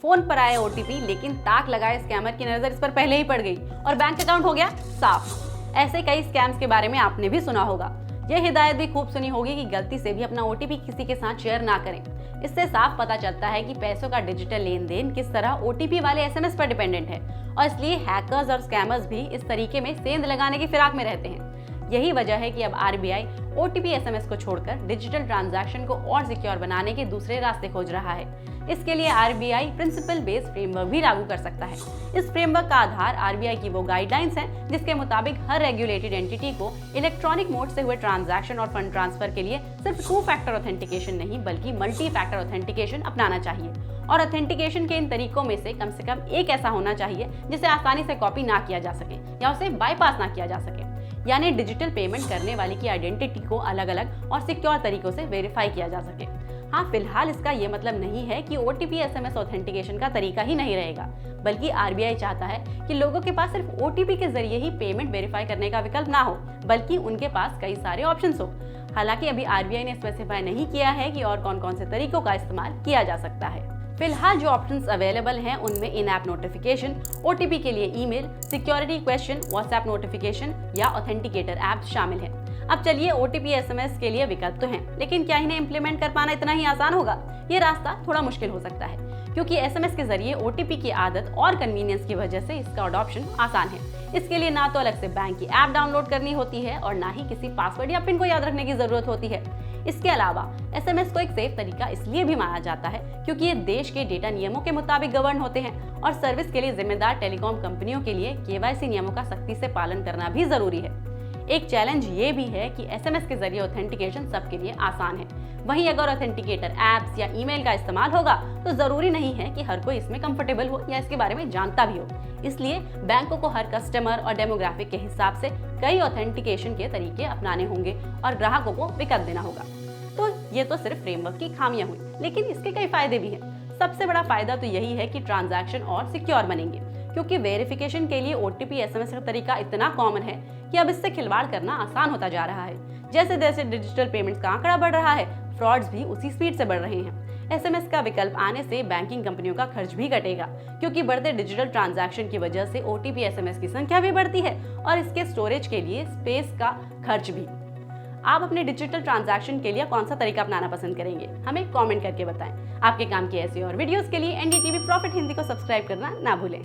Phone पर आए OTP, लेकिन ताक लगाए स्कैमर की नजर इस पर पहले ही पड़ गई और बैंक अकाउंट हो गया साफ। ऐसे कई स्कैम्स के बारे में आपने भी सुना होगा। यह हिदायत भी खूब सुनी होगी कि गलती से भी अपना ओटीपी किसी के साथ शेयर ना करें। इससे साफ पता चलता है कि पैसों का डिजिटल लेन देन किस तरह ओटीपी वाले एसएमएस पर डिपेंडेंट है, और इसलिए हैकर्स और स्कैमर्स भी इस तरीके में सेंध लगाने की फिराक में रहते हैं। यही वजह है कि अब आरबीआई ओटीपी एसएमएस को छोड़कर डिजिटल ट्रांजैक्शन को और सिक्योर बनाने के दूसरे रास्ते खोज रहा है। इसके लिए आरबीआई प्रिंसिपल बेस्ड फ्रेमवर्क भी लागू कर सकता है। इस फ्रेमवर्क का आधार आरबीआई की वो गाइडलाइंस हैं जिसके मुताबिक हर रेगुलेटेड एंटिटी को इलेक्ट्रॉनिक मोड से हुए ट्रांजैक्शन और फंड ट्रांसफर के लिए सिर्फ 2 फैक्टर ऑथेंटिकेशन नहीं बल्कि मल्टी फैक्टर ऑथेंटिकेशन अपनाना चाहिए। और ऑथेंटिकेशन के इन तरीकों में से कम एक ऐसा होना चाहिए जिसे आसानी से कॉपी ना किया जा सके या उसे बाईपास ना किया जा सके, यानी डिजिटल पेमेंट करने वाले की आइडेंटिटी को अलग अलग और सिक्योर तरीकों से वेरीफाई किया जा सके। हाँ, फिलहाल इसका ये मतलब नहीं है कि ओटीपी एसएमएस ऑथेंटिकेशन का तरीका ही नहीं रहेगा, बल्कि आरबीआई चाहता है कि लोगों के पास सिर्फ ओटीपी के जरिए ही पेमेंट वेरीफाई करने का विकल्प ना हो, बल्कि उनके पास कई सारे ऑप्शंस हो। हालांकि अभी आरबीआई ने स्पेसिफाई नहीं किया है कि और कौन कौन से तरीकों का इस्तेमाल किया जा सकता है। फिलहाल जो ऑप्शंस अवेलेबल हैं उनमें इन ऐप नोटिफिकेशन, ओटीपी के लिए email, security question, WhatsApp notification या ऑथेंटिकेटर ऐप शामिल हैं। अब चलिए, ओटीपी एसएमएस के लिए विकल्प तो हैं, लेकिन क्या इन्हें इम्प्लीमेंट कर पाना इतना ही आसान होगा? ये रास्ता थोड़ा मुश्किल हो सकता है, क्योंकि एसएमएस के जरिए ओटीपी की आदत और कन्वीनियंस की वजह से इसका अडॉप्शन आसान है। इसके लिए ना तो अलग से बैंक की ऐप डाउनलोड करनी होती है और ना ही किसी पासवर्ड या पिन को याद रखने की जरूरत होती है। इसके अलावा एसएमएस को एक सेफ तरीका इसलिए भी माना जाता है क्योंकि ये देश के डेटा नियमों के मुताबिक गवर्न होते हैं और सर्विस के लिए जिम्मेदार टेलीकॉम कंपनियों के लिए केवाईसी नियमों का सख्ती से पालन करना भी जरूरी है। एक चैलेंज ये भी है कि एसएमएस के जरिए ऑथेंटिकेशन सबके लिए आसान है। वहीं अगर ऑथेंटिकेटर ऐप्स या ईमेल का इस्तेमाल होगा तो जरूरी नहीं है कि हर कोई इसमें कंफर्टेबल हो या इसके बारे में जानता भी हो। इसलिए बैंकों को हर कस्टमर और डेमोग्राफिक के हिसाब से कई ऑथेंटिकेशन के तरीके अपनाने होंगे और ग्राहकों को विकल्प देना होगा। तो ये तो सिर्फ फ्रेमवर्क की खामियां हुई, लेकिन इसके कई फायदे भी हैं। सबसे बड़ा फायदा तो यही है कि ट्रांजैक्शन और सिक्योर बनेंगे, क्योंकि वेरिफिकेशन के लिए ओटीपी एसएमएस का तरीका इतना कॉमन है कि अब इससे खिलवाड़ करना आसान होता जा रहा है। जैसे जैसे डिजिटल पेमेंट्स का आंकड़ा बढ़ रहा है, फ्रॉड्स भी उसी स्पीड से बढ़ रहे हैं। एसएमएस का विकल्प आने से बैंकिंग कंपनियों का खर्च भी घटेगा, क्योंकि बढ़ते डिजिटल ट्रांजैक्शन की वजह से ओटीपी एसएमएस की संख्या भी बढ़ती है और इसके स्टोरेज के लिए स्पेस का खर्च भी। आप अपने डिजिटल ट्रांजैक्शन के लिए कौन सा तरीका अपनाना पसंद करेंगे? हमें कमेंट करके बताएं। आपके काम की ऐसी और वीडियोस के लिए एनडीटीवी प्रॉफिट हिंदी को सब्सक्राइब करना ना भूलें।